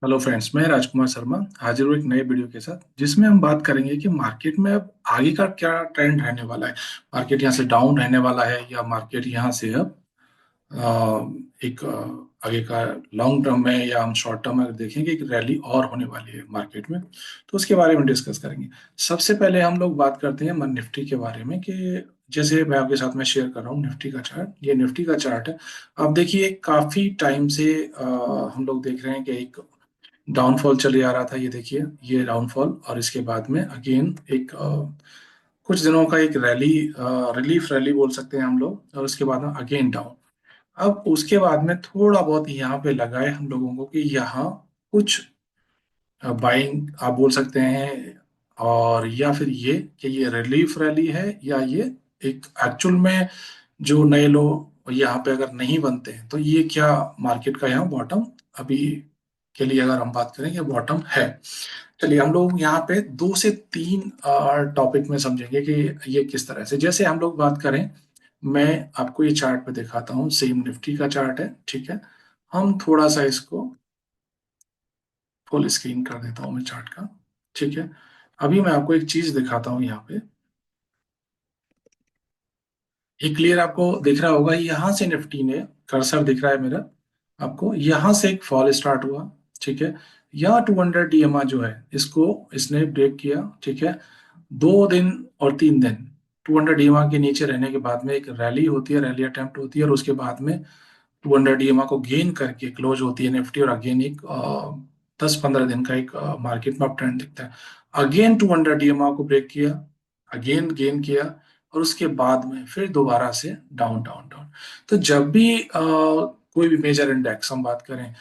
Hello friends, मैं राजकुमार शर्मा हाजिर हूँ एक नए वीडियो के साथ जिसमें हम बात करेंगे कि मार्केट में अब आगे का क्या ट्रेंड रहने वाला है। मार्केट यहाँ से डाउन रहने वाला है या मार्केट यहाँ से अब एक आगे का लॉन्ग टर्म में या हम शॉर्ट टर्म में अगर देखेंगे एक रैली और होने वाली है मार्केट में, तो उसके बारे में डिस्कस करेंगे। सबसे पहले हम लोग बात करते हैं निफ्टी के बारे में कि जैसे मैं आपके साथ में शेयर कर रहा हूँ निफ्टी का चार्ट। ये निफ्टी का चार्ट है। आप देखिए काफी टाइम से हम लोग देख रहे हैं कि एक डाउनफॉल चले आ रहा था। ये देखिए ये डाउनफॉल और इसके बाद में अगेन एक कुछ दिनों का एक रैली, रिलीफ रैली बोल सकते हैं हम लोग, और उसके बाद में अगेन डाउन। अब उसके बाद में थोड़ा बहुत यहाँ पे लगा है हम लोगों को कि यहाँ कुछ बाइंग आप बोल सकते हैं, और या फिर ये कि ये रिलीफ रैली है या ये एक एक्चुअल में जो नए लो यहाँ पे अगर नहीं बनते हैं तो ये क्या मार्केट का यहाँ बॉटम अभी के लिए अगर हम बात करें कि बॉटम है। चलिए हम लोग यहाँ पे दो से तीन टॉपिक में समझेंगे कि ये किस तरह से, जैसे हम लोग बात करें, मैं आपको ये चार्ट पे दिखाता हूँ। सेम निफ्टी का चार्ट है, ठीक है। हम थोड़ा सा इसको फुल स्क्रीन कर देता हूँ मैं चार्ट का, ठीक है। अभी मैं आपको एक चीज दिखाता हूँ यहाँ पे। ये क्लियर आपको दिख रहा होगा, यहाँ से निफ्टी ने, कर्सर दिख रहा है मेरा आपको, यहाँ से एक फॉल स्टार्ट हुआ, ठीक है। यहाँ 200 डीएमआ जो है इसको इसने ब्रेक किया, ठीक है। 2 दिन और 3 दिन 200 डीएमआ के नीचे रहने के बाद में एक रैली होती है, रैली अटेम्प्ट होती है, और उसके बाद में 200 डीएमआ को गेन करके क्लोज होती है निफ्टी, और अगेन एक 10-15 दिन का एक मार्केट में अप ट्रेंड दिखता है। अगेन 200 डीएमआ को ब्रेक किया, अगेन गेन किया, और उसके बाद में फिर दोबारा से डाउन डाउन डाउन। तो जब भी कोई भी मेजर इंडेक्स हम बात करें,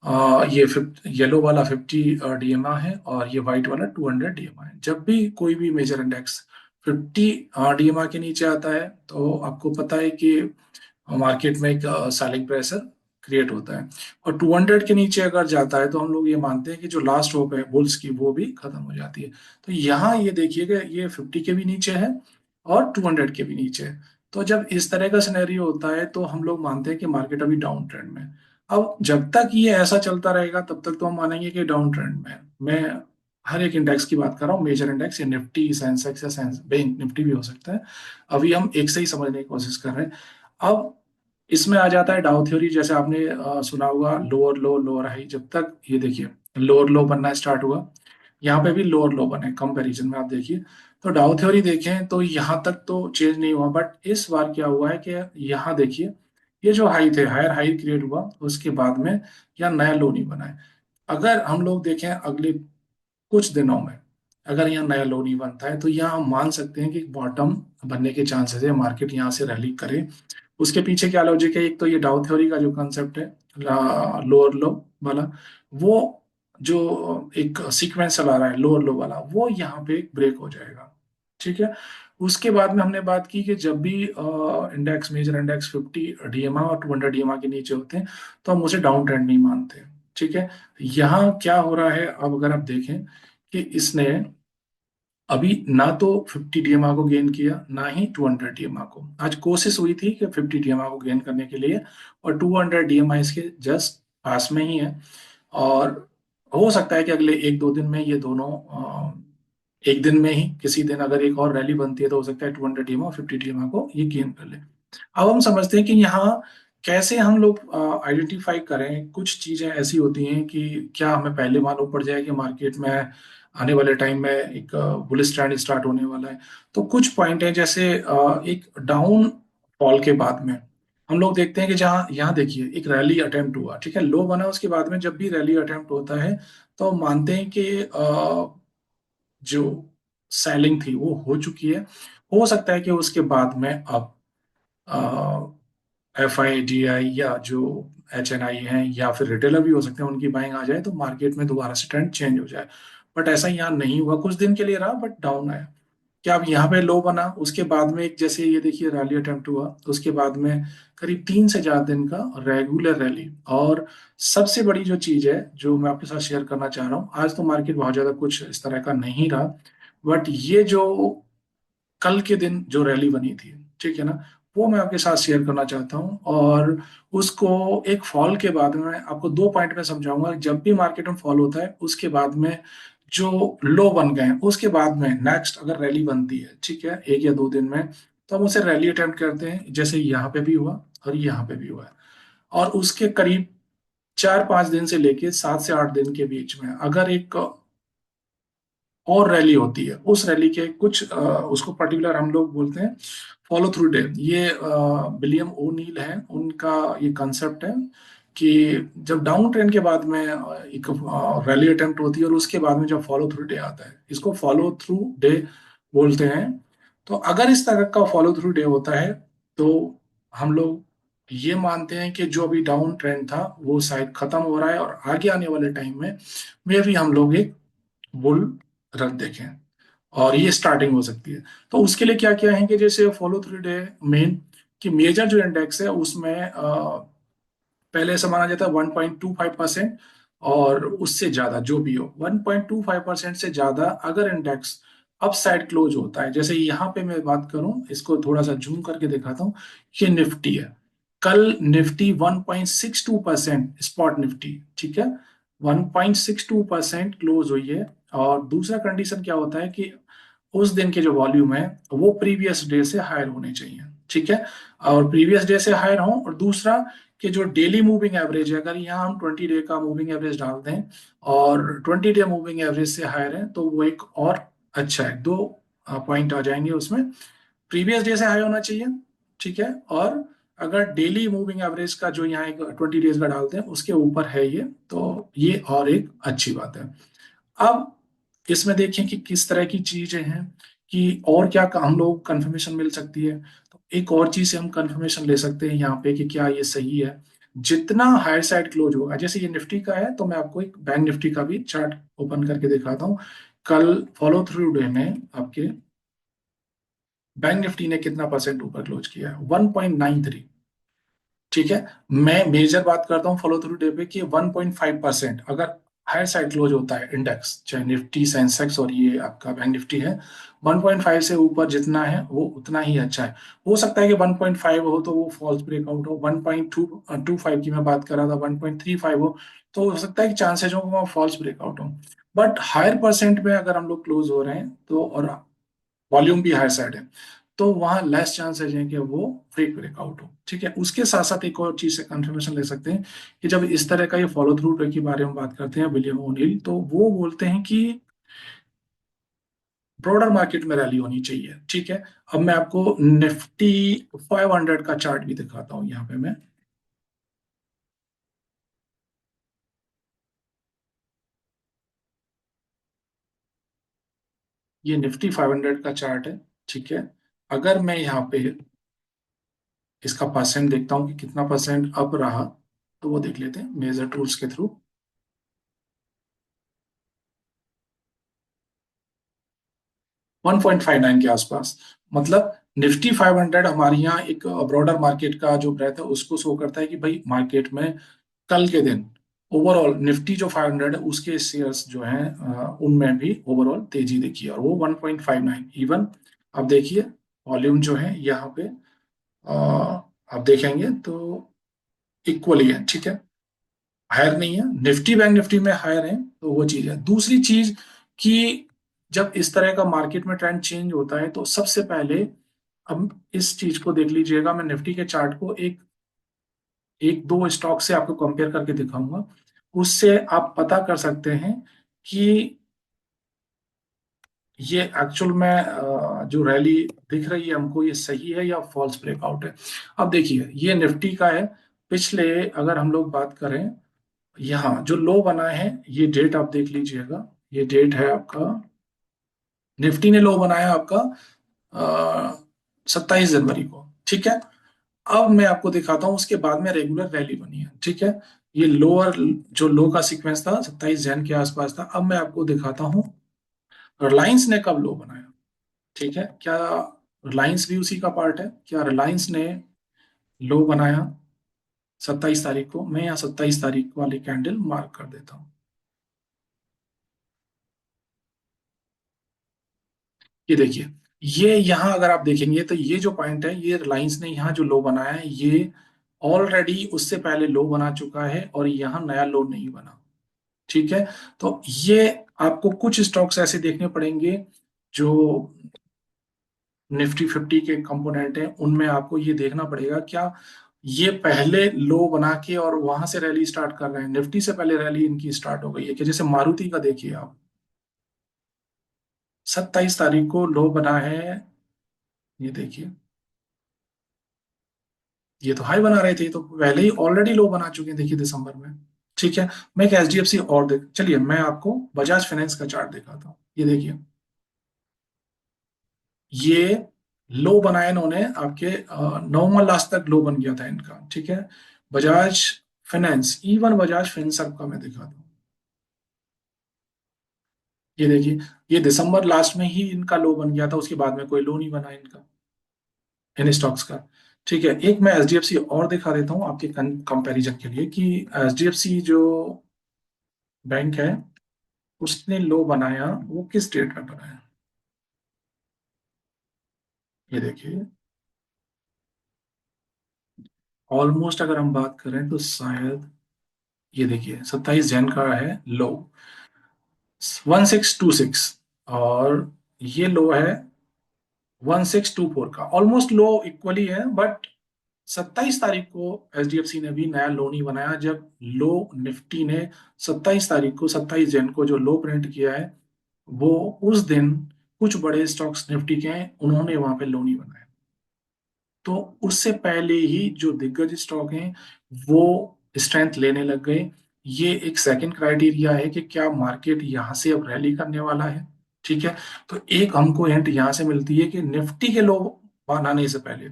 ये येलो वाला 50 डीएमआ है और ये व्हाइट वाला 200 डीएमआ है। जब भी कोई भी मेजर इंडेक्स 50 डीएमआ के नीचे आता है तो आपको पता है कि मार्केट में एक सेलिंग प्रेशर क्रिएट होता है। और 200 के नीचे अगर जाता है तो हम लोग ये मानते हैं कि जो लास्ट होप है बुल्स की वो भी खत्म हो जाती है। तो यहाँ ये देखिएगा, ये 50 के भी नीचे है और 200 के भी नीचे है। तो जब इस तरह का सिनेरियो होता है तो हम लोग मानते हैं कि मार्केट अभी डाउन ट्रेंड में है। अब जब तक ये ऐसा चलता रहेगा तब तक तो हम मानेंगे कि डाउन ट्रेंड में है। मैं हर एक इंडेक्स की बात कर रहा हूँ, मेजर इंडेक्स या निफ्टी सेंसेक्स या बैंक निफ्टी भी हो सकता है। अभी हम एक से ही समझने की कोशिश कर रहे हैं। अब इसमें आ जाता है डाउ थ्योरी, जैसे आपने सुना होगा लोअर लो लोअर हाई। जब तक ये देखिए लोअर लो बनना स्टार्ट हुआ, यहाँ पे भी लोअर लो बने कंपैरिजन में, आप देखिए। तो डाउ थ्योरी देखें तो यहाँ तक तो चेंज नहीं हुआ, बट इस बार क्या हुआ है कि यहाँ देखिए ये जो हाई थे, हायर हाई क्रिएट हुआ, उसके बाद में यहाँ नया लो नहीं बना है। अगर हम लोग देखें अगले कुछ दिनों में अगर यहाँ नया लो नहीं बनता है तो यहाँ हम मान सकते हैं कि बॉटम बनने के चांसेस है, मार्केट यहाँ से रैली करे। उसके पीछे क्या लॉजिक है, एक तो ये डाउ थ्योरी का जो कंसेप्ट है लोअर लो वाला, वो जो एक सीक्वेंस चला रहा है लोअर लो वाला, वो यहाँ पे ब्रेक हो जाएगा, ठीक है। उसके बाद में हमने बात की कि जब भी इंडेक्स मेजर इंडेक्स 50 डीएमआ और 200 डीएमआ के नीचे होते हैं तो हम उसे डाउन ट्रेंड नहीं मानते, ठीक है। यहाँ क्या हो रहा है, अब अगर आप देखें कि इसने अभी ना तो 50 डीएमआ को गेन किया ना ही 200 डीएमआ को। आज कोशिश हुई थी कि 50 डीएमआ को गेन करने के लिए, और 200 डीएमआ इसके जस्ट पास में ही है। और हो सकता है कि अगले 1-2 दिन में ये दोनों एक दिन में ही किसी दिन अगर एक और रैली बनती है तो हो सकता है 200 डीएमआ 50 डीएमआ को ये गेन कर ले। अब हम समझते हैं कि यहाँ कैसे हम लोग आइडेंटिफाई करें। कुछ चीजें ऐसी होती हैं कि क्या हमें पहले मालूम पड़ जाए कि मार्केट में आने वाले टाइम में एक बुलिश ट्रेंड स्टार्ट होने वाला है। तो कुछ पॉइंट है, जैसे एक डाउन फॉल के बाद में हम लोग देखते हैं कि जहाँ यहाँ देखिए एक रैली अटेम्प्ट हुआ, ठीक है, लो बना, उसके बाद में जब भी रैली अटेम्प्ट होता है तो मानते हैं कि जो सेलिंग थी वो हो चुकी है। हो सकता है कि उसके बाद में अब FIDI या जो HNI हैं या फिर रिटेलर भी हो सकते हैं, उनकी बाइंग आ जाए तो मार्केट में दोबारा से ट्रेंड चेंज हो जाए। बट ऐसा यहाँ नहीं हुआ, कुछ दिन के लिए रहा बट डाउन आया। क्या अब यहाँ पे लो बना, उसके बाद में एक जैसे ये देखिए रैली अटेम्प्ट हुआ, उसके बाद में करीब 3 से 4 दिन का रेगुलर रैली। और सबसे बड़ी जो चीज है जो मैं आपके साथ शेयर करना चाह रहा हूँ, आज तो मार्केट बहुत ज्यादा कुछ इस तरह का नहीं रहा, बट ये जो कल के दिन जो रैली बनी थी, ठीक है ना, वो मैं आपके साथ शेयर करना चाहता हूँ। और उसको एक फॉल के बाद में आपको दो पॉइंट में समझाऊंगा। जब भी मार्केट में फॉल होता है उसके बाद में जो लो बन गए हैं उसके बाद में नेक्स्ट अगर रैली बनती है, ठीक है, एक या दो दिन में, तो हम उसे रैली अटेम्प्ट करते हैं, जैसे यहाँ पे भी हुआ और यहाँ पे भी हुआ है। और उसके करीब 4-5 दिन से लेके 7 से 8 दिन के बीच में अगर एक और रैली होती है, उस रैली के कुछ उसको पर्टिकुलर हम लोग बोलते हैं फॉलो थ्रू डे। ये विलियम ओनील है, उनका ये कंसेप्ट है कि जब डाउन ट्रेंड के बाद में एक रैली अटेम्प्ट होती है और उसके बाद में जब फॉलो थ्रू डे आता है, इसको फॉलो थ्रू डे बोलते हैं। तो अगर इस तरह का फॉलो थ्रू डे होता है तो हम लोग ये मानते हैं कि जो अभी डाउन ट्रेंड था वो शायद खत्म हो रहा है और आगे आने वाले टाइम में भी हम लोग एक बुल रन देखें और ये स्टार्टिंग हो सकती है। तो उसके लिए क्या क्या है कि जैसे फॉलो थ्रू डे मेन कि मेजर जो इंडेक्स है उसमें पहले ऐसा माना जाता है 1.25% और उससे ज्यादा जो भी हो 1.25% से ज्यादा अगर इंडेक्स अप साइड क्लोज होता है, जैसे यहाँ पे मैं बात करूं, इसको थोड़ा सा जूम करके दिखाता हूँ। ये निफ्टी है, कल निफ्टी 1.62% स्पॉट निफ्टी, ठीक है, 1.62% क्लोज हुई है। और दूसरा कंडीशन क्या होता है कि उस दिन के जो वॉल्यूम है वो प्रीवियस डे से हायर होने चाहिए, ठीक है, और प्रीवियस डे से हायर हो। और दूसरा कि जो डेली मूविंग एवरेज है, अगर यहाँ हम 20 डे का मूविंग एवरेज डाल दें और 20 डे मूविंग एवरेज से हायर है तो वो एक और अच्छा है, दो पॉइंट आ जाएंगे उसमें। प्रीवियस डे से हाई होना चाहिए, ठीक है, और अगर डेली मूविंग एवरेज का जो यहाँ एक 20 डेज का डालते हैं उसके ऊपर है ये, तो ये और एक अच्छी बात है। अब इसमें देखें कि किस तरह की चीजें हैं कि और क्या हम लोग कंफर्मेशन मिल सकती है। तो एक और चीज से हम कंफर्मेशन ले सकते हैं यहाँ पे कि क्या ये सही है। जितना हायर साइड क्लोज होगा, जैसे ये निफ्टी का है तो मैं आपको एक बैंक निफ्टी का भी चार्ट ओपन करके दिखाता हूँ। कल फॉलो थ्रू डे में आपके बैंक निफ्टी ने कितना परसेंट ऊपर क्लोज किया है? 1.93, ठीक है। मैं मेजर बात करता हूँ फॉलो थ्रू डे पे कि 1.5% अगर हायर साइड क्लोज होता है इंडेक्स, चाहे निफ्टी सेंसेक्स और ये आपका बैंक निफ्टी है, 1.5 से ऊपर जितना है वो उतना ही अच्छा है। हो सकता है कि 1.5 हो तो वो फॉल्स ब्रेकआउट हो, 1.25 की मैं बात कर रहा था, 1.35 हो तो हो सकता है कि चांसेस हो वो फॉल्स ब्रेकआउट हो। बट हायर परसेंट में अगर हम लोग क्लोज हो रहे हैं तो, और वॉल्यूम भी हाई साइड है, तो वहां लेस चांसेस है कि वो फेक ब्रेकआउट हो, ठीक है। उसके साथ साथ एक और चीज से कंफर्मेशन ले सकते हैं कि जब इस तरह का ये फॉलो थ्रू के बारे में बात करते हैं विलियम ओनिल, तो वो बोलते हैं कि ब्रॉडर मार्केट में रैली होनी चाहिए, ठीक है। अब मैं आपको निफ्टी 500 का चार्ट भी दिखाता हूँ यहाँ पे मैं। ये निफ्टी 500 का चार्ट है, ठीक है। अगर मैं यहाँ पे इसका परसेंट देखता हूँ कि कितना परसेंट अप रहा, तो वो देख लेते हैं मेजर टूल्स के थ्रू। 1.59 के आसपास, मतलब निफ्टी 500 हमारे यहाँ एक ब्रॉडर मार्केट का जो ब्रेथ है उसको शो करता है कि भाई मार्केट में कल के दिन ओवरऑल निफ्टी जो 500 है उसके शेयर्स जो हैं उनमें भी ओवरऑल तेजी देखी है और वो 1.59 इवन। अब देखिए वॉल्यूम जो है यहाँ पे आप देखेंगे तो इक्वली है, ठीक है, हायर नहीं है। निफ्टी बैंक निफ्टी में हायर है, तो वो चीज है। दूसरी चीज कि जब इस तरह का मार्केट में ट्रेंड चेंज होता है तो सबसे पहले अब इस चीज को देख लीजिएगा। मैं निफ्टी के चार्ट को एक एक दो स्टॉक से आपको कंपेयर करके दिखाऊंगा, उससे आप पता कर सकते हैं कि ये एक्चुअल में जो रैली दिख रही है हमको ये सही है या फॉल्स ब्रेकआउट है। अब देखिए ये निफ्टी का है, पिछले अगर हम लोग बात करें, यहाँ जो लो बना है ये डेट आप देख लीजिएगा। ये डेट है आपका, निफ्टी ने लो बनाया आपका 27 जनवरी को, ठीक है। अब मैं आपको दिखाता हूं उसके बाद में रेगुलर रैली बनी है, ठीक है। ये लोअर जो लो का सीक्वेंस था 27 जन के आसपास था। अब मैं आपको दिखाता हूँ रिलायंस ने कब लो बनाया, ठीक है। क्या रिलायंस भी उसी का पार्ट है? क्या रिलायंस ने लो बनाया 27 तारीख को? मैं यहाँ 27 तारीख वाली कैंडल मार्क कर देता हूँ। ये देखिए ये यहाँ अगर आप देखेंगे तो ये जो पॉइंट है, ये रिलायंस ने यहाँ जो लो बनाया है, ये ऑलरेडी उससे पहले लो बना चुका है और यहाँ नया लो नहीं बना। ठीक है, तो ये आपको कुछ स्टॉक्स ऐसे देखने पड़ेंगे जो निफ्टी 50 के कंपोनेंट हैं, उनमें आपको ये देखना पड़ेगा क्या ये पहले लो बना के और वहां से रैली स्टार्ट कर रहे हैं, निफ्टी से पहले रैली इनकी स्टार्ट हो गई है कि जैसे मारुति का देखिए आप, 27 तारीख को लो बना है, ये देखिए, ये तो हाई बना रहे थे, तो पहले ही ऑलरेडी लो बना चुके हैं देखिए दिसंबर में। ठीक है, मैं एक एचडीएफसी और देख, चलिए मैं आपको बजाज फाइनेंस का चार्ट दिखाता हूँ, ये देखिए, ये लो बनाया इन्होंने आपके नवंबर लास्ट तक लो बन गया था इनका। ठीक है, Bajaj finance, even Bajaj Finserv का मैं दिखाता हूँ, ये देखिए, ये दिसंबर लास्ट में ही इनका लो बन गया था, उसके बाद में कोई लो नहीं बना इनका, इन स्टॉक्स का। ठीक है, एक मैं एचडीएफसी और दिखा देता हूँ आपके कंपैरिजन के लिए कि एचडीएफसी जो बैंक है उसने लो बनाया, वो किस डेट में बनाया, ये देखिए, ऑलमोस्ट अगर हम बात करें तो शायद ये देखिए 27 जन का है लो, 1626, और ये लो है 1624 का, ऑलमोस्ट लो इक्वली है, बट 27 तारीख को एचडीएफसी ने भी नया लो नहीं बनाया, जब लो निफ्टी ने 27 तारीख को, 27 जन को जो लो प्रिंट किया है, वो उस दिन कुछ बड़े स्टॉक्स निफ्टी के हैं, उन्होंने वहां पे लो नहीं बनाया। तो उससे पहले ही जो दिग्गज स्टॉक हैं वो स्ट्रेंथ लेने लग गए। ये एक सेकंड क्राइटेरिया है कि क्या मार्केट यहां से अब रैली करने वाला है। ठीक है, तो एक हमको हिंट यहां से मिलती है कि निफ्टी के लो बनाने से पहले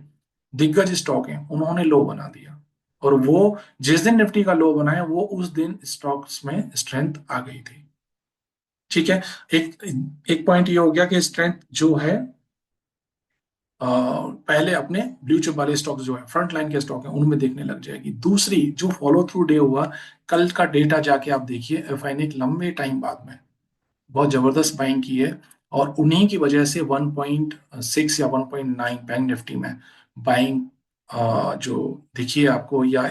दिग्गज स्टॉक हैं उन्होंने लो बना दिया, और वो जिस दिन निफ्टी का लो बनाया वो उस दिन स्टॉक्स में स्ट्रेंथ आ गई थी। ठीक है, एक एक पॉइंट ये हो गया कि स्ट्रेंथ जो है पहले अपने ब्लू चिप वाले स्टॉक्स जो है, फ्रंट लाइन के स्टॉक है, उनमें देखने लग जाएगी। दूसरी जो फॉलो थ्रू डे हुआ, कल का डेटा जाके आप देखिए, एफआई ने एक लंबे टाइम बाद में बहुत जबरदस्त बाइंग की है, और उन्हीं की वजह से 1.6 या 1.9 बैंक निफ्टी में बाइंग जो देखिए आपको, या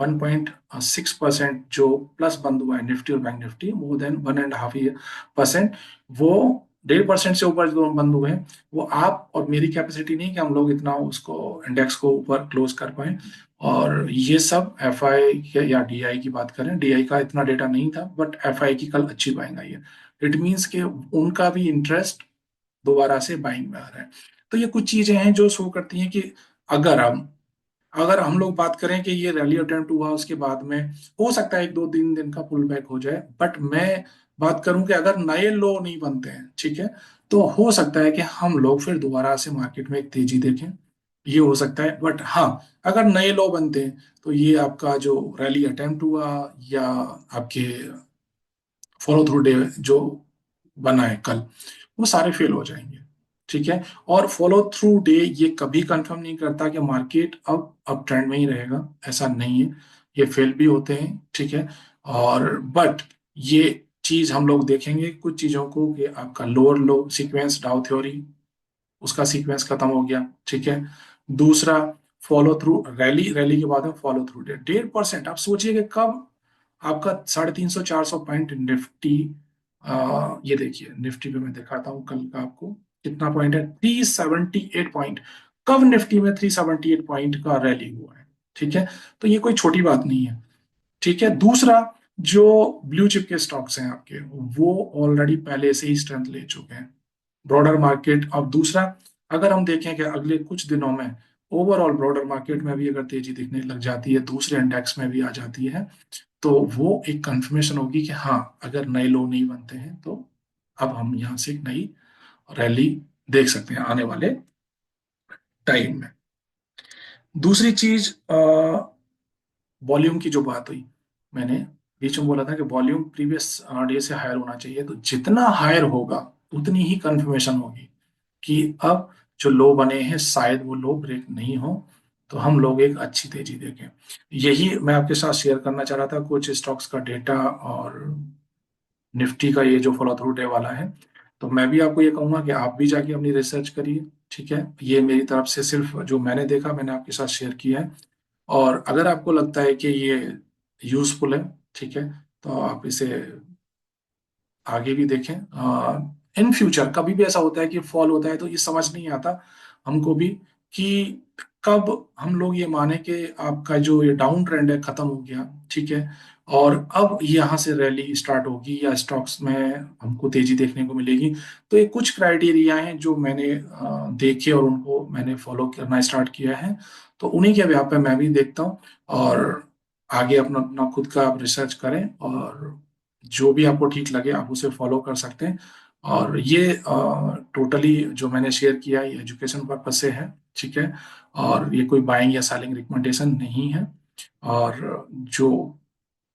1.6% जो प्लस बंद हुआ है निफ्टी और बैंक निफ्टी, मोर देन 1.5%, वो 1.5% से ऊपर जो बंद हुए हैं, वो आप और मेरी कैपेसिटी नहीं कि हम लोग इतना उसको इंडेक्स को ऊपर क्लोज कर पाए। और ये सब एफ आई या डी आई की बात करें, डी आई का इतना डेटा नहीं था, बट एफ आई की कल अच्छी बाइंग आई है। इट मीन्स कि उनका भी इंटरेस्ट दोबारा से बाइंग में आ रहा है। तो ये कुछ चीजें हैं जो शो करती हैं कि अगर हम अगर हम लोग बात करें कि ये रैली अटेम्प्ट हुआ, उसके बाद में हो सकता है 1-2-3 दिन का पुल बैक हो जाए, बट मैं बात करूं कि अगर नए लो नहीं बनते हैं, ठीक है, तो हो सकता है कि हम लोग फिर दोबारा से मार्केट में एक तेजी देखें, ये हो सकता है। बट हाँ, अगर नए लो बनते हैं तो ये आपका जो रैली अटेम्प्ट हुआ या आपके फॉलो थ्रू डे जो बना है कल, वो सारे फेल हो जाएंगे। ठीक है, और फॉलो थ्रू डे ये कभी कंफर्म नहीं करता कि मार्केट अब ट्रेंड में ही रहेगा, ऐसा नहीं है, ये फेल भी होते हैं। ठीक है, और बट ये चीज हम लोग देखेंगे कुछ चीजों को कि आपका लोअर लो सीक्वेंस डाउ थ्योरी, उसका सीक्वेंस खत्म हो गया। ठीक है, दूसरा फॉलो थ्रू रैली, रैली के बाद में फॉलो थ्रू डे 1.5%, आप सोचिए कि कब आपका 350-400 पॉइंट निफ्टी, ये देखिए निफ्टी पे मैं दिखाता हूँ कल का आपको कितना पॉइंट है, 378 पॉइंट, कब निफ्टी में 378 पॉइंट का रैली हुआ है। ठीक है, तो ये कोई छोटी बात नहीं है। ठीक है, दूसरा जो ब्लू चिप के स्टॉक्स हैं आपके, वो ऑलरेडी पहले से ही स्ट्रेंथ ले चुके हैं, ब्रॉडर मार्केट। अब दूसरा, अगर हम देखें कि अगले कुछ दिनों में ओवरऑल ब्रॉडर मार्केट में भी अगर तेजी दिखने लग जाती है, दूसरे इंडेक्स में भी आ जाती है, तो वो एक कंफर्मेशन होगी कि हाँ, अगर नए लो नहीं बनते हैं तो अब हम यहाँ से एक नई रैली देख सकते हैं आने वाले टाइम में। दूसरी चीज, वॉल्यूम की जो बात हुई, मैंने बीच में बोला था कि वॉल्यूम प्रीवियस डे से हायर होना चाहिए, तो जितना हायर होगा उतनी ही कंफर्मेशन होगी कि अब जो लो बने हैं शायद वो लो ब्रेक नहीं हो, तो हम लोग एक अच्छी तेजी देखें। यही मैं आपके साथ शेयर करना चाह रहा था, कुछ स्टॉक्स का डेटा और निफ्टी का ये जो फॉलो थ्रू डे वाला है। तो मैं भी आपको ये कहूंगा कि आप भी जाके अपनी रिसर्च करिए, ठीक है। ये मेरी तरफ से सिर्फ जो मैंने देखा मैंने आपके साथ शेयर किया है। और अगर आपको लगता है कि ये यूजफुल है, ठीक है, तो आप इसे आगे भी देखें। इन फ्यूचर कभी भी ऐसा होता है कि फॉल होता है तो ये समझ नहीं आता हमको भी कि कब हम लोग ये माने कि आपका जो ये डाउन ट्रेंड है खत्म हो गया, ठीक है, और अब यहाँ से रैली स्टार्ट होगी या स्टॉक्स में हमको तेजी देखने को मिलेगी। तो ये कुछ क्राइटेरिया हैं जो मैंने देखे और उनको मैंने फॉलो करना स्टार्ट किया है। तो उन्हीं के व्याप पे मैं भी देखता हूँ। और आगे अपना अपना खुद का आप रिसर्च करें, और जो भी आपको ठीक लगे आप उसे फॉलो कर सकते हैं। और ये टोटली जो मैंने शेयर किया ये एजुकेशन पर्पज से है, ठीक है, और ये कोई बाइंग या सेलिंग रिकमेंडेशन नहीं है। और जो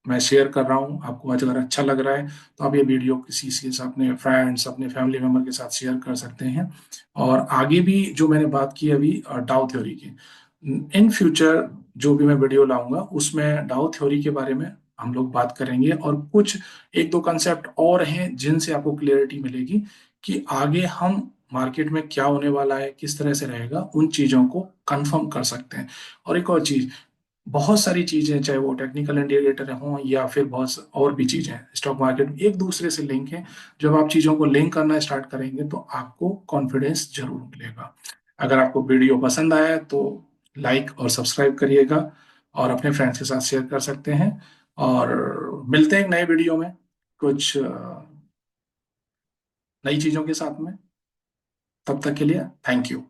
मैं शेयर कर रहा हूँ आपको आज अगर अच्छा लग रहा है तो आप ये वीडियो किसी से अपने फ्रेंड्स अपने फैमिली मेम्बर के साथ शेयर कर सकते हैं। और आगे भी जो मैंने बात की अभी डाउ थ्योरी की, इन फ्यूचर जो भी मैं वीडियो लाऊंगा उसमें डाउ थ्योरी के बारे में हम लोग बात करेंगे, और कुछ एक दो कंसेप्ट और हैं जिनसे आपको क्लियरिटी मिलेगी कि आगे हम मार्केट में क्या होने वाला है, किस तरह से रहेगा, उन चीजों को कंफर्म कर सकते हैं। और एक और चीज, बहुत सारी चीजें चाहे वो टेक्निकल इंडिकेटर हों या फिर बहुत और भी चीजें स्टॉक मार्केट में एक दूसरे से लिंक है। जब आप चीजों को लिंक करना स्टार्ट करेंगे तो आपको कॉन्फिडेंस जरूर मिलेगा। अगर आपको वीडियो पसंद आया तो लाइक और सब्सक्राइब करिएगा, और अपने फ्रेंड्स के साथ शेयर कर सकते हैं। और मिलते हैं एक नए वीडियो में कुछ नई चीजों के साथ में। तब तक के लिए थैंक यू।